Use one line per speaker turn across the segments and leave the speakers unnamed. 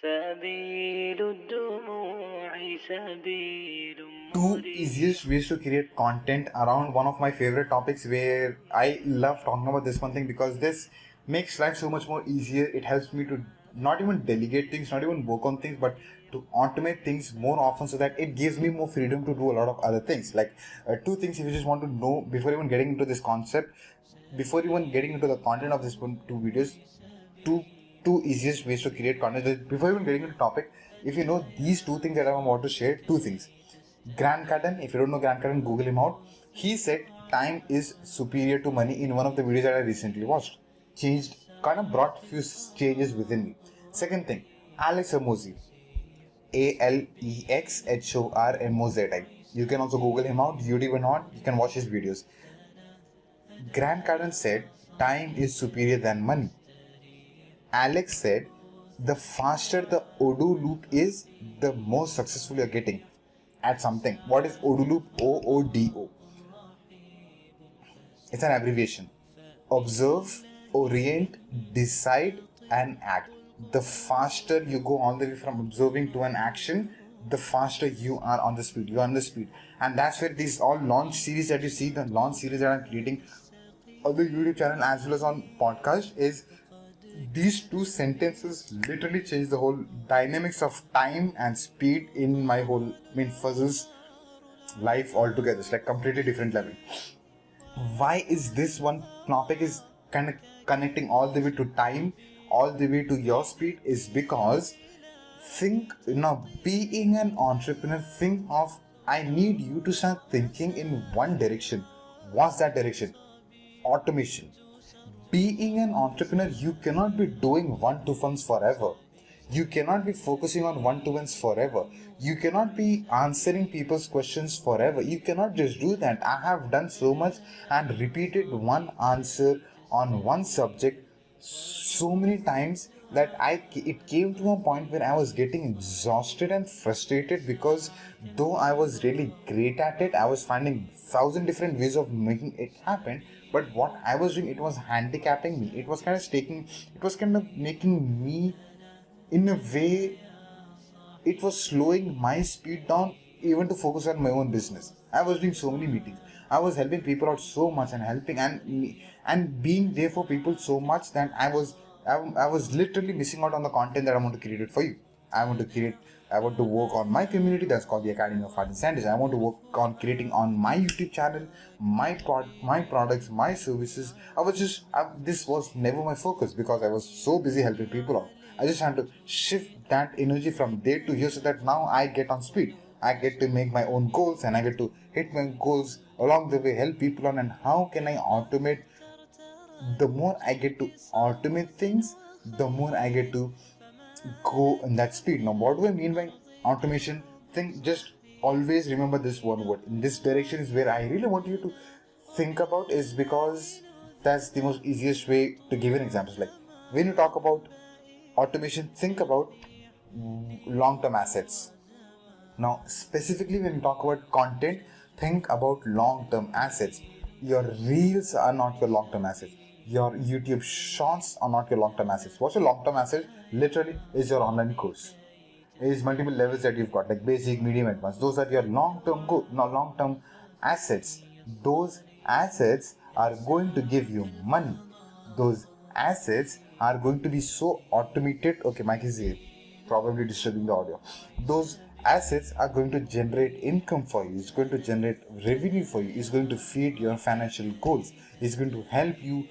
سبيل الدموع سبيل
Two easiest ways to create content around one of my favorite topics, where I love talking about this one thing because this makes life so much more easier. It helps me to not even delegate things, not even work on things, but to automate things more often, so that it gives me more freedom to do a lot of other things. Like two things, if you just want to know before even getting into this concept, before even getting into the content of this one, two videos, two two easiest ways to create content. Before even getting into the topic, if you know these two things that I'm about to share, two things. Grant Cardone, if you don't know Grant Cardone, Google him out. He said time is superior to money in one of the videos that I recently watched. Changed, kind of brought few changes within me. Second thing, Alex Hormozi, ALEXHORMOZI. You can also Google him out, YouTube and on. You can watch his videos. Grant Cardone said time is superior than money. Alex said the faster the ODO loop is, the more successful you're getting at something. What is ODO loop? OODO. It's an abbreviation. Observe, orient, decide, and act. The faster you go all the way from observing to an action, the faster you are on the speed. You are on the speed. And that's where these all launch series that you see, the launch series that I'm creating on the YouTube channel as well as on podcast, is these two sentences literally change the whole dynamics of time and speed in my whole Fuzzle's life altogether. It's like completely different level. Why is this one topic is kind of connecting all the way to time, all the way to your speed, is because being an entrepreneur, think of, I need you to start thinking in one direction. What's that direction? Automation. Being an entrepreneur, you cannot be doing one-to-ones forever. You cannot be focusing on one-to-ones forever. You cannot be answering people's questions forever. You cannot just do that. I have done so much and repeated one answer on one subject so many times that it came to a point where I was getting exhausted and frustrated, because though I was really great at it, I was finding 1,000 different ways of making it happen. But what I was doing, it was handicapping me. It was kind of making me, in a way, it was slowing my speed down even to focus on my own business. I was doing so many meetings. I was helping people out so much and helping and being there for people so much that I was literally missing out on the content that I want to create it for you. I want to work on my community that's called the Academy of Art and Sciences. I want to work on creating on my YouTube channel, my products, my services. This was never my focus because I was so busy helping people out. I just had to shift that energy from there to here so that now I get on speed. I get to make my own goals and I get to hit my goals along the way, help people on. And how can I automate? The more I get to automate things, the more I get to go in that speed. Now, what do I mean by automation? Just always remember this one word. In this direction is where I really want you to think about, is because that's the most easiest way to give an example. Like when you talk about automation, think about long-term assets. Now, specifically when you talk about content, think about long-term assets. Your reels are not your long-term assets. Your YouTube shorts are not your long-term assets. What's your long-term asset? Literally is your online course. It is multiple levels that you've got, like basic, medium, advanced. Those are your long-term long-term assets. Those assets are going to give you money. Those assets are going to be so automated. Okay, Mike is here, probably disturbing the audio. Those assets are going to generate income for you. It's going to generate revenue for you. It's going to feed your financial goals. It's going to help you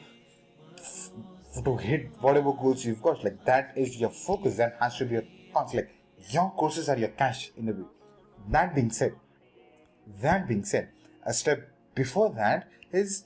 to hit whatever goals you've got. Like that is your focus. That has to be your thoughts. Like your courses are your cash in a way. That being said, a step before that is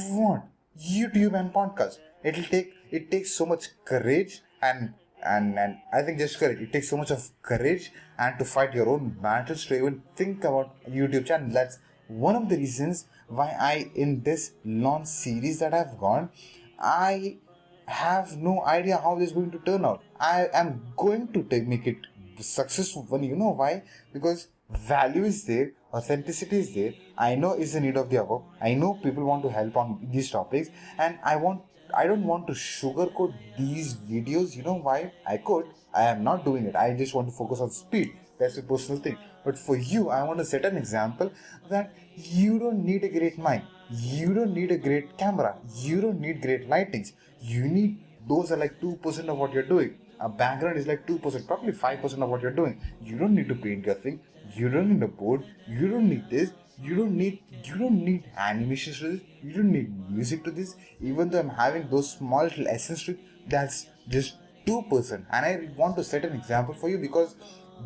what? YouTube and podcast. It takes so much courage and I think just courage. It takes so much of courage and to fight your own battles to even think about YouTube channel. That's one of the reasons why in this launch series that I've gone, I have no idea how this is going to turn out. I am going to make it successful. You know why? Because value is there, authenticity is there. I know it's the need of the hour. I know people want to help on these topics, and I don't want to sugarcoat these videos. You know why? I am not doing it. I just want to focus on speed. That's a personal thing. But for you, I want to set an example that you don't need a great mic. You don't need a great camera. You don't need great lightings. You need, those are like 2% of what you're doing. A background is like 2%, probably 5% of what you're doing. You don't need to paint your thing. You don't need a board. You don't need this. You don't need animations to this. You don't need music to this. Even though I'm having those small little essence to it, that's just 2%. And I want to set an example for you because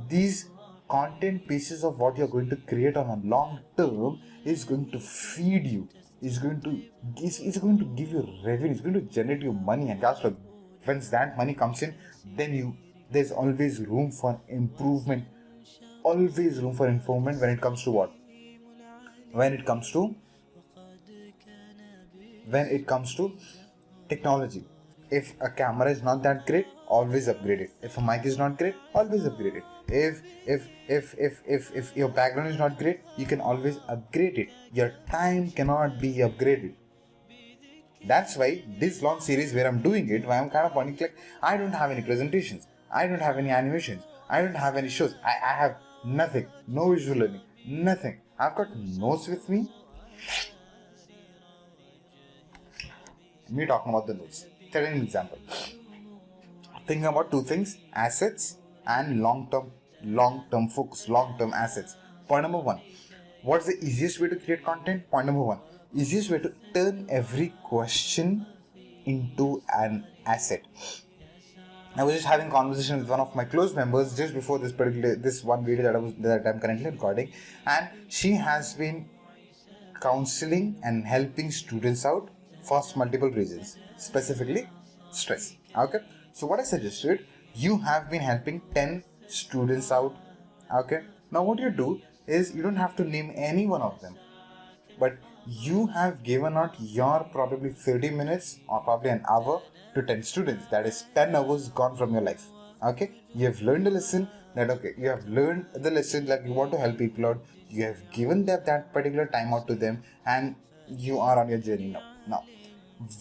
these content pieces of what you're going to create on a long term is going to feed you. It's going to give you revenue. It's going to generate you money, and that's what, once that money comes in, then there's always room for improvement. Always room for improvement when it comes to what? When it comes to technology. If a camera is not that great, always upgrade it. If a mic is not great, always upgrade it. If your background is not great, you can always upgrade it. Your time cannot be upgraded. That's why this long series where I'm doing it, why I'm kind of pointing like, I don't have any presentations, I don't have any animations, I don't have any shows, I have nothing, no visual learning, nothing. I've got notes with me. Me talking about the notes. Tell an example. Think about two things: assets and long-term focus, long-term assets. Point number one: what's the easiest way to create content? Point number one: easiest way to turn every question into an asset. I was just having a conversation with one of my close members just before this one video that I'm currently recording, and she has been counseling and helping students out for multiple reasons, specifically stress. Okay, so what I suggested, you have been helping 10 students out. Okay, now what you do is, you don't have to name any one of them, but you have given out your probably 30 minutes or probably an hour to 10 students. That is 10 hours gone from your life. Okay, you have learned a lesson you have learned the lesson that you want to help people out. You have given them that particular time out to them, and you are on your journey now.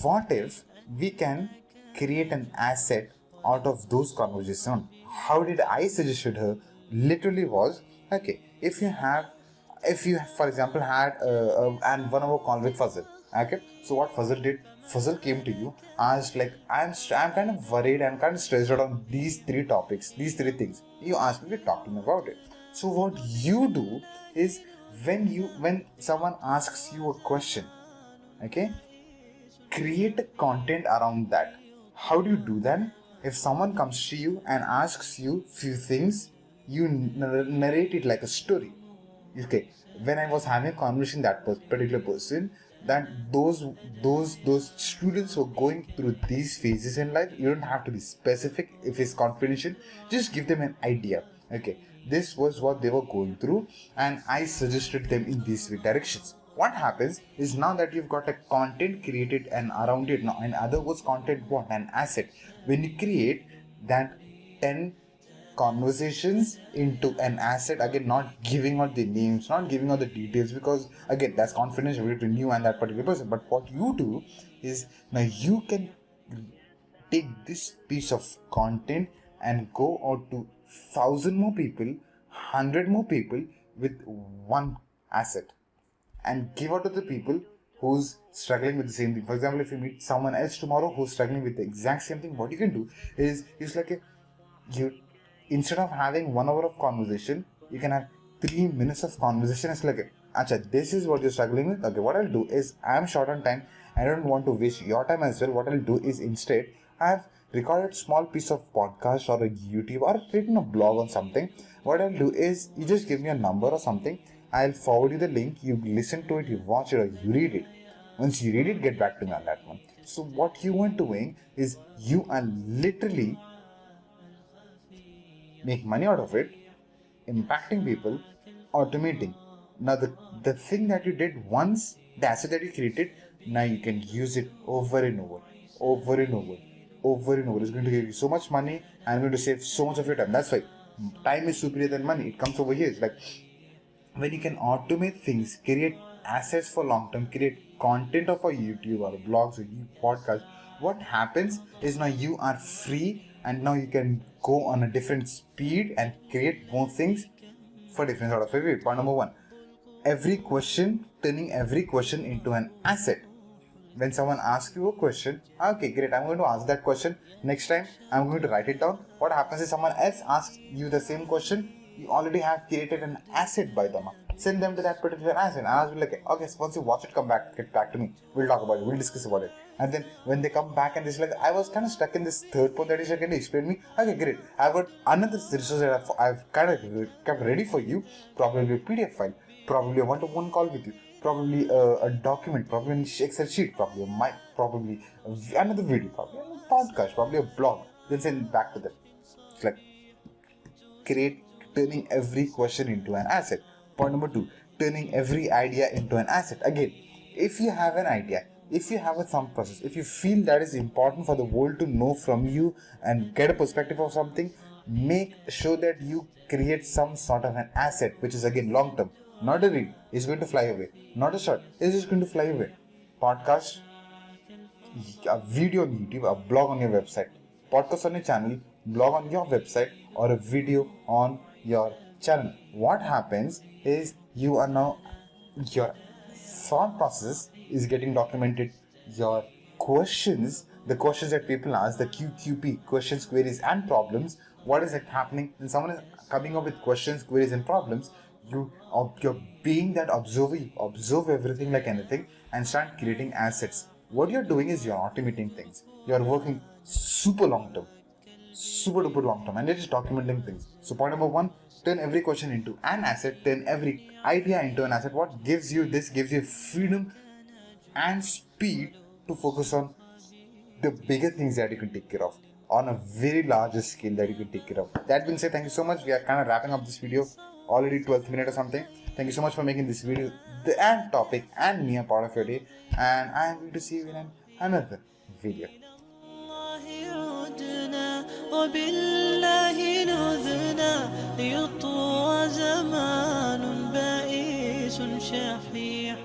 What if we can create an asset out of those conversations? How did I suggested her? Literally was, okay, if you for example had an 1 hour call with Fazil. Okay, so what Fazil did, Fazil came to you, asked like, I'm kind of worried, I'm kind of stressed out on these three topics, these three things. You asked me to talk to me about it. So what you do is, when someone asks you a question, okay, create a content around that. How do you do that? If someone comes to you and asks you few things, you narrate it like a story. Okay, when I was having a conversation with that particular person, that those students who are going through these phases in life, you don't have to be specific. If it's confidential, just give them an idea. Okay, this was what they were going through, and I suggested them in these directions. What happens is, now that you've got a content created and around it, now in other words, content what? An asset. When you create that 10 conversations into an asset, again, not giving out the names, not giving out the details, because again, that's confidential between you and that particular person. But what you do is, now you can take this piece of content and go out to 1,000 more people, 100 more people with one asset, and give out to the people who's struggling with the same thing. For example, if you meet someone else tomorrow who's struggling with the exact same thing, what you can do is, instead of having 1 hour of conversation, you can have 3 minutes of conversation. It's like, Acha, this is what you're struggling with. Okay, what I'll do is, I'm short on time. I don't want to waste your time as well. What I'll do is, instead, I've recorded small piece of podcast or a YouTube or written a blog on something. What I'll do is, you just give me a number or something. I'll forward you the link. You listen to it, you watch it, or you read it. Once you read it, get back to me on that one. So what you are doing is, you are literally make money out of it, impacting people, automating. Now the thing that you did once, the asset that you created, now you can use it over and over. It's going to give you so much money, and I'm going to save so much of your time. That's why time is superior than money. It comes over here. It's like, when you can automate things, create assets for long term, create content of a YouTube or blogs or podcast, what happens is, now you are free and now you can go on a different speed and create more things for different sort of a way. Point number one, turning every question into an asset. When someone asks you a question, okay, great, I'm going to ask that question. Next time, I'm going to write it down. What happens is someone else asks you the same question, you already have created an asset by them. Send them to that particular asset. And I'll be like, okay, so once you watch it, get back to me. We'll talk about it. We'll discuss about it. And then when they come back and they're like, I was kind of stuck in this third point that you said, can you explain me? Okay, great. I've got another resource that I've kind of kept ready for you. Probably a PDF file. Probably a one-to-one call with you. Probably a document, probably an Excel sheet, probably a mic, probably another video, probably a podcast, probably a blog. Then send back to them. It's like turning every question into an asset. Point number two, turning every idea into an asset. Again, if you have an idea, if you have a thought process, if you feel that is important for the world to know from you and get a perspective of something, make sure that you create some sort of an asset, which is again long term. Not a reel, it's going to fly away. Not a short, it's just going to fly away. Podcast, a video on YouTube, a blog on your website. Podcast on your channel, blog on your website, or a video on your channel. What happens is you are now, your thought process is getting documented. Your questions, the questions that people ask, the QQP, questions, queries, and problems. What is happening? When someone is coming up with questions, queries, and problems, you're being that observer. You observe everything like anything and start creating assets. What you're doing is you're automating things. You're working super long term, super duper long term, and you're just documenting things. So point number one, turn every question into an asset, turn every idea into an asset. What gives you this? Gives you freedom and speed to focus on the bigger things that you can take care of on a very larger scale that you can take care of. That being said, thank you so much. We are kind of wrapping up this video, already 12th minute or something. Thank you so much for making this video and topic and me a part of your day, and I am going to see you in another video.
وبالله نذنا ليطوى زمان بائس شحيح